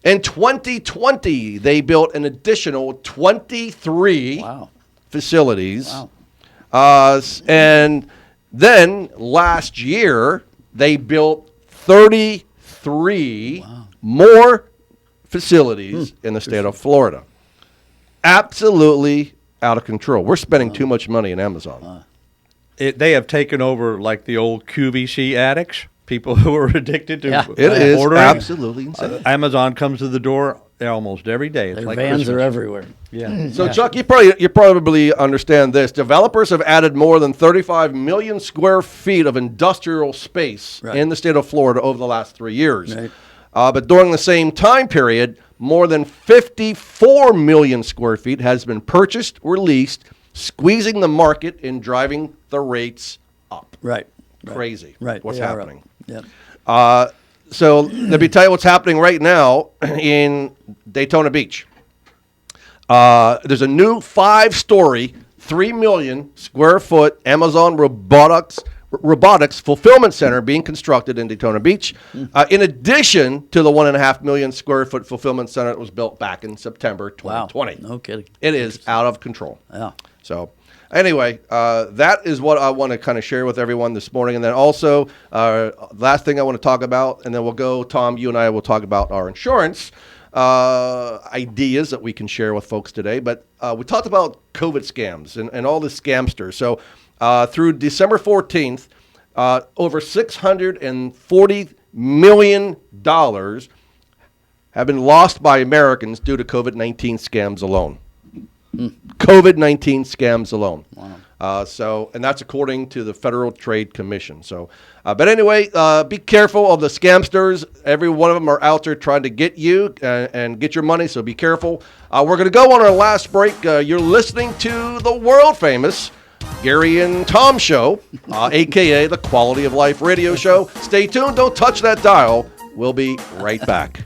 In 2020, they built an additional 23 facilities. Wow. And then last year, they built 33 more facilities in the state of Florida. Absolutely out of control. We're spending too much money in Amazon. They have taken over like the old QVC addicts, people who are addicted to It is ordering. absolutely insane. Amazon comes to the door almost every day. It's Their like vans Christmas. are everywhere. Yeah. So, Chuck, you probably understand this. Developers have added more than 35 million square feet of industrial space in the state of Florida over the last 3 years. Right. But during the same time period, more than 54 million square feet has been purchased or leased, squeezing the market and driving the rates up. Right. Crazy. Right. What's They are up. happening. Yep. So let me tell you what's happening right now in Daytona Beach. There's a new 5-story, 3 million square foot Amazon robotics fulfillment center being constructed in Daytona Beach, in addition to the 1.5 million square foot fulfillment center that was built back in September 2020. Wow. No kidding. It is out of control. Yeah. So anyway, that is what I want to kind of share with everyone this morning. And then also, last thing I want to talk about, and then we'll go, Tom, you and I will talk about our insurance ideas that we can share with folks today. But we talked about COVID scams and all the scamsters. So through December 14th, over $640 million have been lost by Americans due to COVID-19 scams alone. COVID-19 scams alone. Wow. And that's according to the Federal Trade Commission. So, but anyway, be careful of the scamsters. Every one of them are out there trying to get you and get your money. So be careful. We're going to go on our last break. You're listening to the world famous Gary and Tom Show, aka the Quality of Life Radio Show. Stay tuned. Don't touch that dial. We'll be right back.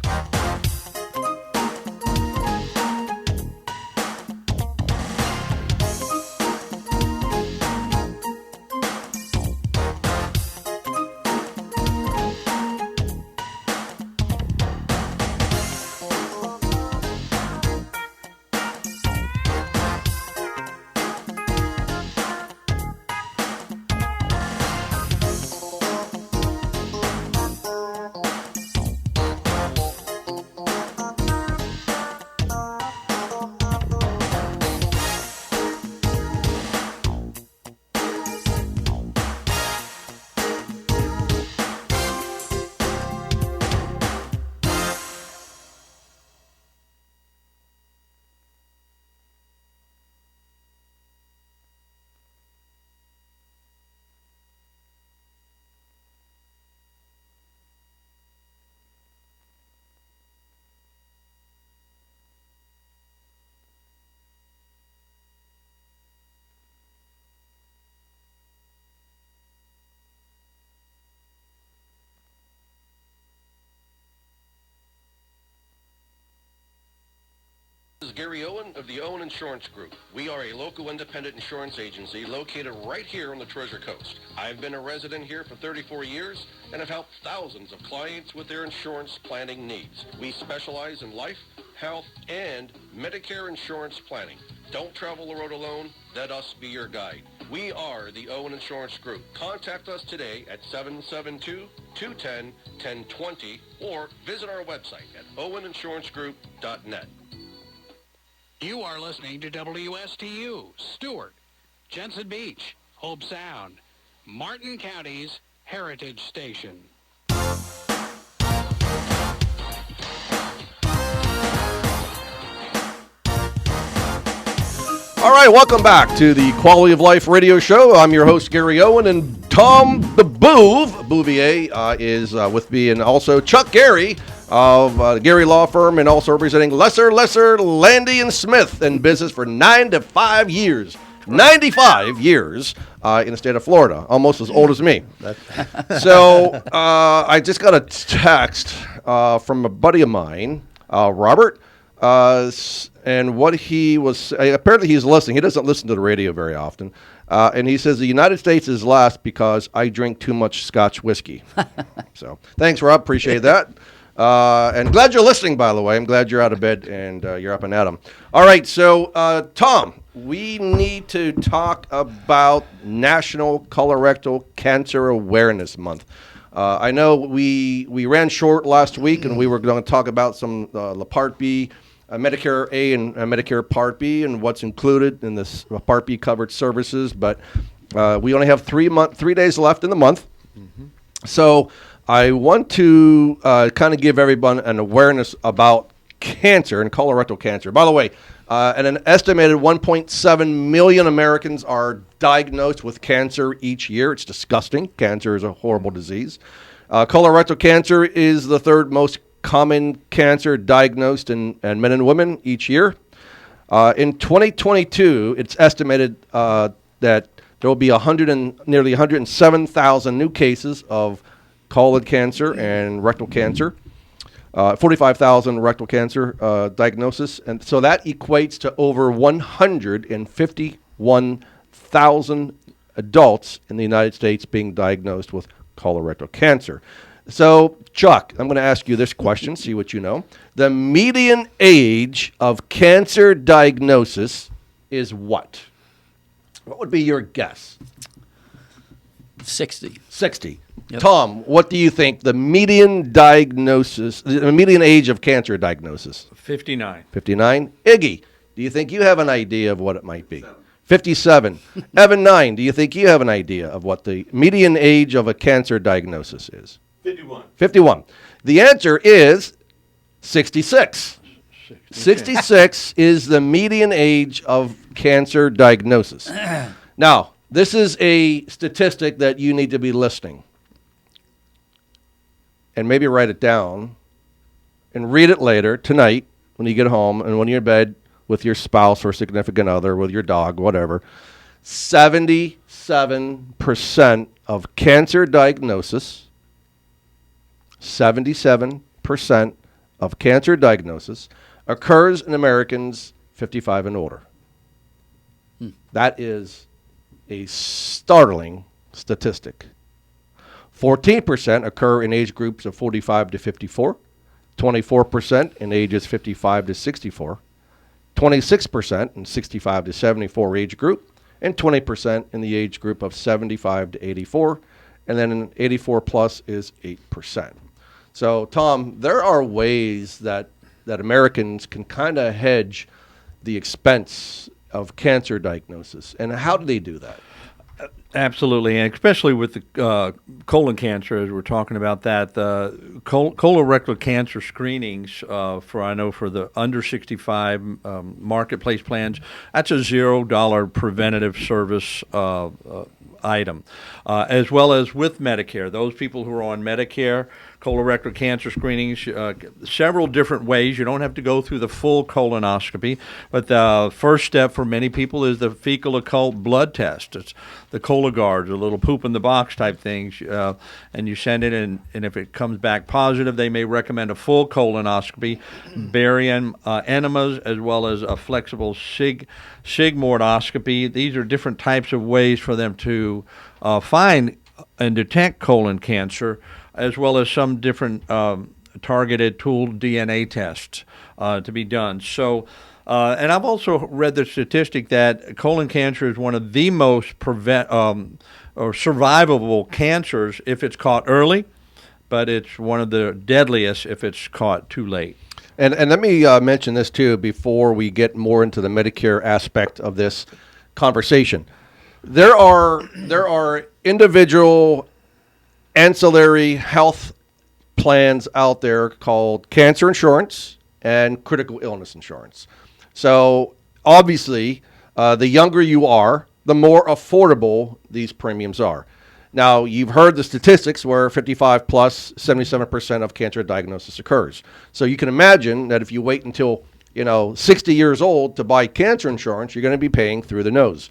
is Gary Owen of the Owen Insurance Group. We are a local independent insurance agency located right here on the Treasure Coast. I've been a resident here for 34 years and have helped thousands of clients with their insurance planning needs. We specialize in life, health, and Medicare insurance planning. Don't travel the road alone. Let us be your guide. We are the Owen Insurance Group. Contact us today at 772-210-1020 or visit our website at oweninsurancegroup.net. You are listening to WSTU, Stewart, Jensen Beach, Hope Sound, Martin County's Heritage Station. All right, welcome back to the Quality of Life radio show. I'm your host, Gary Owen, and Tom the Bouvier, is with me, and also Chuck Geary of the Geary Law Firm, and also representing Lesser, Landy, and Smith, in business for 95 years. 95 years in the state of Florida, almost as old as me. So I just got a text from a buddy of mine, Robert, and what he was, apparently he's listening. He doesn't listen to the radio very often. And he says the United States is last because I drink too much Scotch whiskey. So thanks, Rob. Appreciate that. And glad you're listening, by the way. I'm glad you're out of bed and you're up and at 'em. All right. So, Tom, we need to talk about National Colorectal Cancer Awareness Month. I know we ran short last week, and we were going to talk about some Part B, Medicare A and Medicare Part B, and what's included in this Part B covered services. But we only have 3 days left in the month. Mm-hmm. So I want to kind of give everyone an awareness about cancer and colorectal cancer. By the way, and an estimated 1.7 million Americans are diagnosed with cancer each year. It's disgusting. Cancer is a horrible disease. Colorectal cancer is the third most common cancer diagnosed in men and women each year. In 2022, it's estimated that there will be nearly 107,000 new cases of colon cancer and rectal cancer. 45,000 rectal cancer diagnosis, and so that equates to over 151,000 adults in the United States being diagnosed with colorectal cancer. So, Chuck, I'm going to ask you this question, see what you know. The median age of cancer diagnosis is what? What would be your guess? 60. 60. Yep. Tom, what do you think the median age of cancer diagnosis? 59. 59. Iggy, do you think you have an idea of what it might be? 57. Evan 9, do you think you have an idea of what the median age of a cancer diagnosis is? 51. 51. The answer is 66. 66 is the median age of cancer diagnosis. Now, this is a statistic that you need to be listening. And maybe write it down and read it later tonight when you get home and when you're in bed with your spouse or significant other, with your dog, whatever. 77% of cancer diagnosis, 77% of cancer diagnosis occurs in Americans 55 and older. That is a startling statistic. 14% occur in age groups of 45 to 54, 24% in ages 55 to 64, 26% in 65 to 74 age group, and 20% in the age group of 75 to 84, and then in 84 plus is 8%. So, Tom, there are ways that Americans can kind of hedge the expense of cancer diagnosis. And how do they do that? Absolutely, and especially with the colon cancer, as we're talking about that, the colorectal cancer screenings for the under 65 marketplace plans, that's a $0 preventative service item, as well as with Medicare. Those people who are on Medicare, colorectal cancer screenings, several different ways. You don't have to go through the full colonoscopy, but the first step for many people is the fecal occult blood test. It's the Cologuard, the little poop in the box type things, and you send it in, and if it comes back positive, they may recommend a full colonoscopy, barium enemas, as well as a flexible sigmoidoscopy. These are different types of ways for them to find and detect colon cancer, as well as some different targeted tooled DNA tests to be done. So, and I've also read the statistic that colon cancer is one of the most or survivable cancers if it's caught early, but it's one of the deadliest if it's caught too late. And let me mention this too before we get more into the Medicare aspect of this conversation. There are individual ancillary health plans out there called cancer insurance and critical illness insurance. So obviously, the younger you are, the more affordable these premiums are. Now, you've heard the statistics where 55 plus, 77% of cancer diagnosis occurs. So you can imagine that if you wait until 60 years old to buy cancer insurance, you're going to be paying through the nose.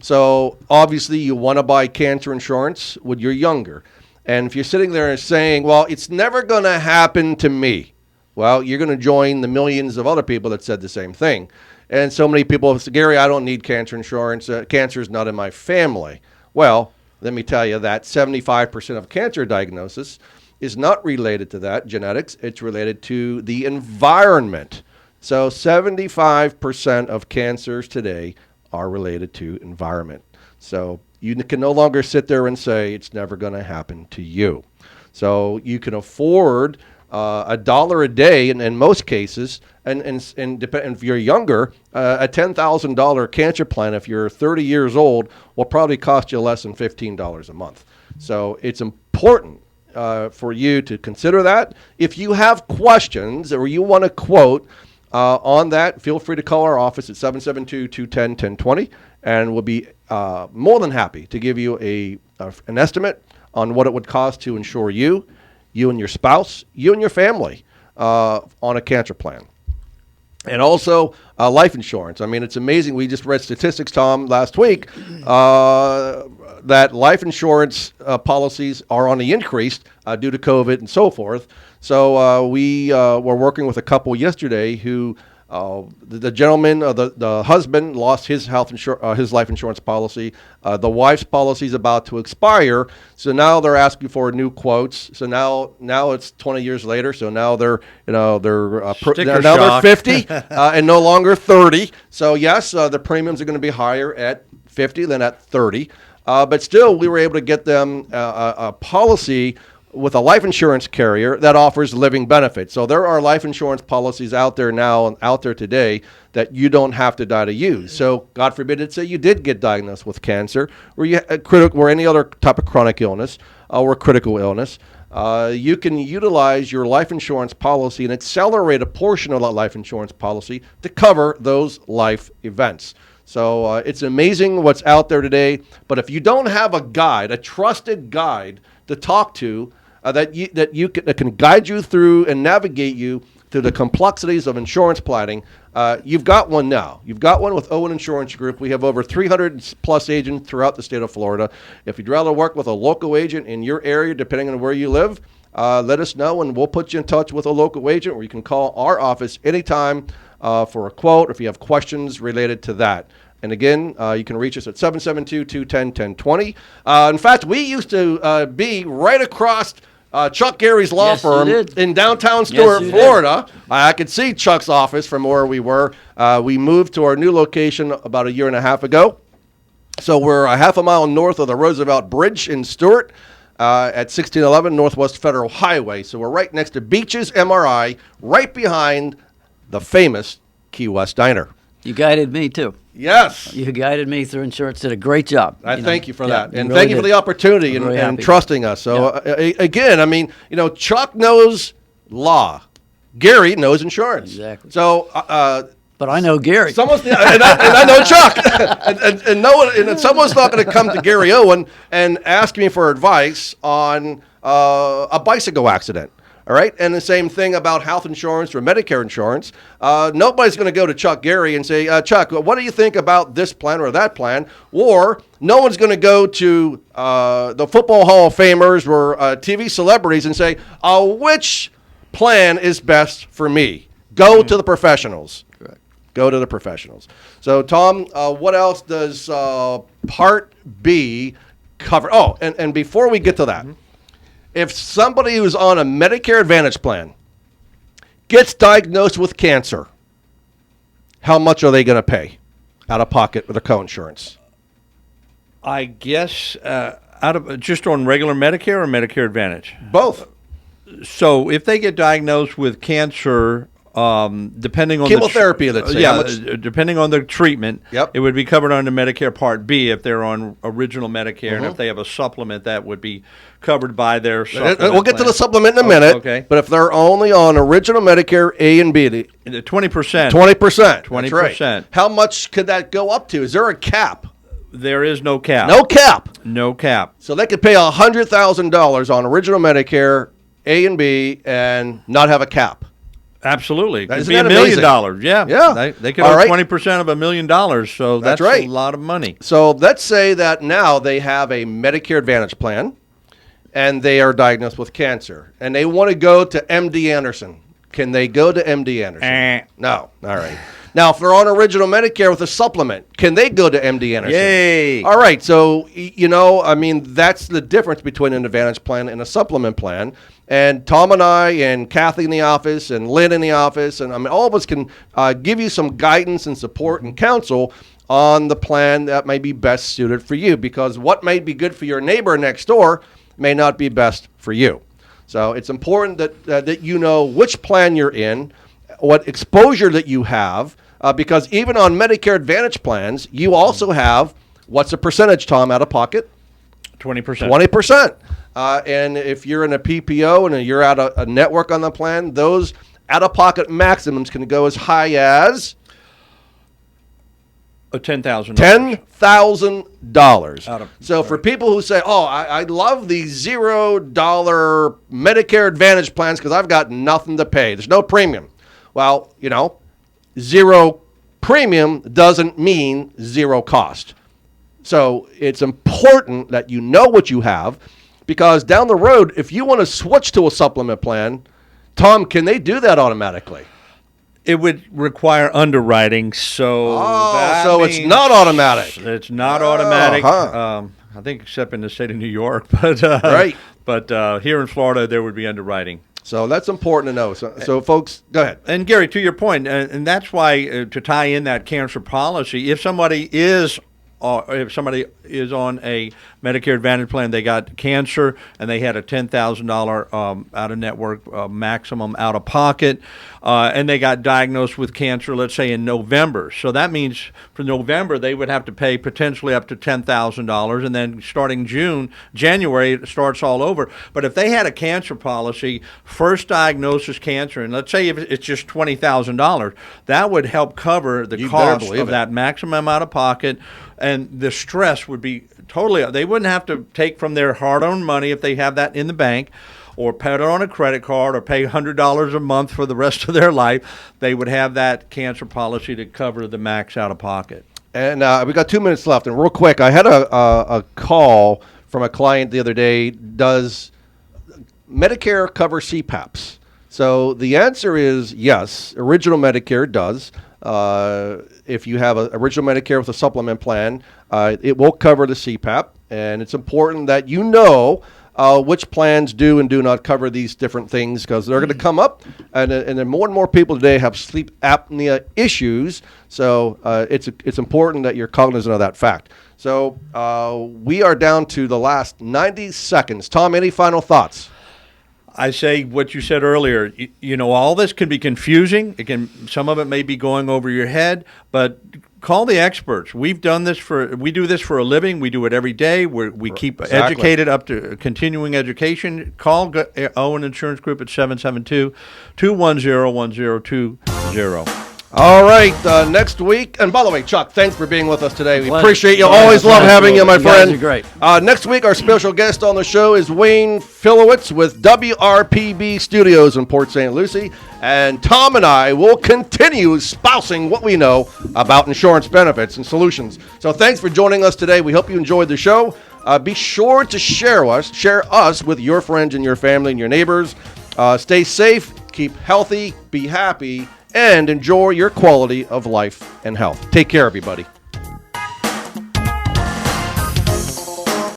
So obviously, you want to buy cancer insurance when you're younger. And if you're sitting there and saying, well, it's never going to happen to me, well, you're going to join the millions of other people that said the same thing. And so many people say, Gary, I don't need cancer insurance. Cancer is not in my family. Well, let me tell you that 75% of cancer diagnosis is not related to that, genetics. It's related to the environment. So 75% of cancers today are related to environment. So you can no longer sit there and say it's never going to happen to you. So you can afford $1 a day in most cases, and if you're younger, a $10,000 cancer plan, if you're 30 years old, will probably cost you less than $15 a month. So it's important for you to consider that. If you have questions or you want to quote on that, feel free to call our office at 772-210-1020, and we'll be more than happy to give you an estimate on what it would cost to insure you and your spouse, you and your family on a cancer plan. And also life insurance. I mean, it's amazing. We just read statistics, Tom, last week that life insurance policies are on the increase due to COVID and so forth. So we were working with a couple yesterday who the gentleman, the husband, lost his his life insurance policy. The wife's policy is about to expire, so now they're asking for new quotes. So now it's 20 years later. So now they're they're 50 and no longer 30. So yes, the premiums are going to be higher at 50 than at 30. But still, we were able to get them a policy with a life insurance carrier that offers living benefits. So there are life insurance policies out there today that you don't have to die to use. So God forbid, let's say you did get diagnosed with cancer or any other type of chronic illness or critical illness. You can utilize your life insurance policy and accelerate a portion of that life insurance policy to cover those life events. So it's amazing what's out there today. But if you don't have a guide, a trusted guide to talk to, that can guide you through and navigate you through the complexities of insurance planning, you've got one now. You've got one with Owen Insurance Group. We have over 300 plus agents throughout the state of Florida. If you'd rather work with a local agent in your area, depending on where you live, let us know, and we'll put you in touch with a local agent, or you can call our office anytime for a quote if you have questions related to that. And again, you can reach us at 772-210-1020. In fact, we used to be right across Chuck Geary's law firm in downtown Stuart, Florida. I could see Chuck's office from where we were. We moved to our new location about a year and a half ago. So we're a half a mile north of the Roosevelt Bridge in Stuart at 1611 Northwest Federal Highway. So we're right next to Beaches MRI, right behind the famous Key West Diner. You guided me, too. Yes. You guided me through insurance. Did a great job. I thank you for that. And thank you for the opportunity and trusting us. So, again, I mean, Chuck knows law. Gary knows insurance. Exactly. So, but I know Geary. And I know Chuck. and someone's not going to come to Gary Owen and ask me for advice on a bicycle accident. All right, and the same thing about health insurance or Medicare insurance. Nobody's going to go to Chuck Geary and say, Chuck, what do you think about this plan or that plan? Or no one's going to go to the Football Hall of Famers or TV celebrities and say, which plan is best for me? Go to the professionals. Correct. Go to the professionals. So, Tom, what else does Part B cover? Oh, and before we get to that, if somebody who's on a Medicare Advantage plan gets diagnosed with cancer, how much are they going to pay out of pocket with their coinsurance? I guess just on regular Medicare or Medicare Advantage? Both. So if they get diagnosed with cancer, depending on chemotherapy, let's say. Depending on the treatment, Yep. it would be covered under Medicare Part B if they're on original Medicare, and if they have a supplement, that would be covered by their supplement. We'll get to plan. the supplement in a minute. Okay. But if they're only on original Medicare A and B, 20%. 20%. 20%. That's right. How much could that go up to? Is there a cap? There is no cap. No cap. No cap. So they could pay $100,000 on original Medicare A and B and not have a cap. Absolutely. It could Isn't be $1 that million. amazing? Yeah. Yeah. They could All owe right. 20% of $1 million, so that's right. a lot of money. So let's say that now they have a Medicare Advantage plan and they are diagnosed with cancer and they want to go to MD Anderson. Can they go to MD Anderson? No. All right. Now, if they're on original Medicare with a supplement, can they go to MD Anderson? Yay. All right. So, that's the difference between an Advantage plan and a supplement plan. And Tom and I and Kathy in the office and Lynn in the office, and all of us can give you some guidance and support and counsel on the plan that may be best suited for you, because what may be good for your neighbor next door may not be best for you. So it's important that you know which plan you're in, what exposure that you have, because even on Medicare Advantage plans, you also have, what's the percentage, Tom, out of pocket? 20%. 20%. And if you're in a PPO and you're at a network on the plan, those out-of-pocket maximums can go as high as $10,000. $10,000. So for people who say, I love these $0 Medicare Advantage plans because I've got nothing to pay. There's no premium. Well, zero premium doesn't mean zero cost. So it's important that you know what you have, because down the road, if you want to switch to a supplement plan, Tom, can they do that automatically? It would require underwriting, so it's not automatic. It's not automatic. Uh-huh. I think except in the state of New York, but right. But here in Florida, there would be underwriting. So that's important to know. So folks, go ahead. And Gary, to your point, and that's why to tie in that cancer policy, if somebody is on a Medicare Advantage plan, they got cancer and they had a $10,000 out-of-network maximum out-of-pocket, and they got diagnosed with cancer, let's say in November. So that means for November, they would have to pay potentially up to $10,000, and then starting January, it starts all over. But if they had a cancer policy, first diagnosis cancer, and let's say if it's just $20,000, that would help cover the cost of that maximum out-of-pocket, and the stress would be totally, they wouldn't have to take from their hard-earned money if they have that in the bank, or put it on a credit card, or pay $100 a month for the rest of their life. They would have that cancer policy to cover the max out-of-pocket. And we got 2 minutes left. And real quick, I had a call from a client the other day. Does Medicare cover CPAPs? So the answer is yes. Original Medicare does. If you have an original Medicare with a supplement plan, it will cover the CPAP. And it's important that you know which plans do and do not cover these different things, because they're going to come up, and then more and more people today have sleep apnea issues. So it's important that you're cognizant of that fact. So we are down to the last 90 seconds. Tom, any final thoughts? I say what you said earlier. All this can be confusing. Some of it may be going over your head, but call the experts. We do this for a living. We do it every day. We keep educated up to continuing education. Call Owen Insurance Group at 772-210-1020. All right, next week. And by the way, Chuck, thanks for being with us today. We Pleasure. appreciate you. Yeah, Always love having you, my you guys friend. are great. Next week, our special guest on the show is Wayne Filowitz with WRPB Studios in Port St. Lucie. And Tom and I will continue espousing what we know about insurance benefits and solutions. So thanks for joining us today. We hope you enjoyed the show. Be sure to share us with your friends and your family and your neighbors. Stay safe, keep healthy, be happy, and enjoy your quality of life and health. Take care, everybody.